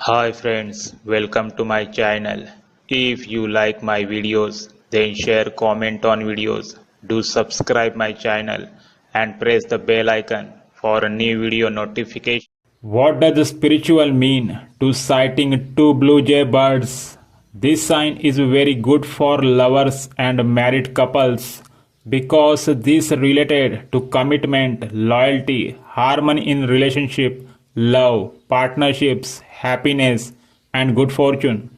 Hi friends, welcome to my channel. If you like my videos, then share comment on videos. Do subscribe my channel and press the bell icon for a new video notification. What does the spiritual mean to sighting two blue jay birds? This sign is very good for lovers and married couples because this related to commitment, loyalty, harmony in relationship, love, partnerships, happiness and good fortune.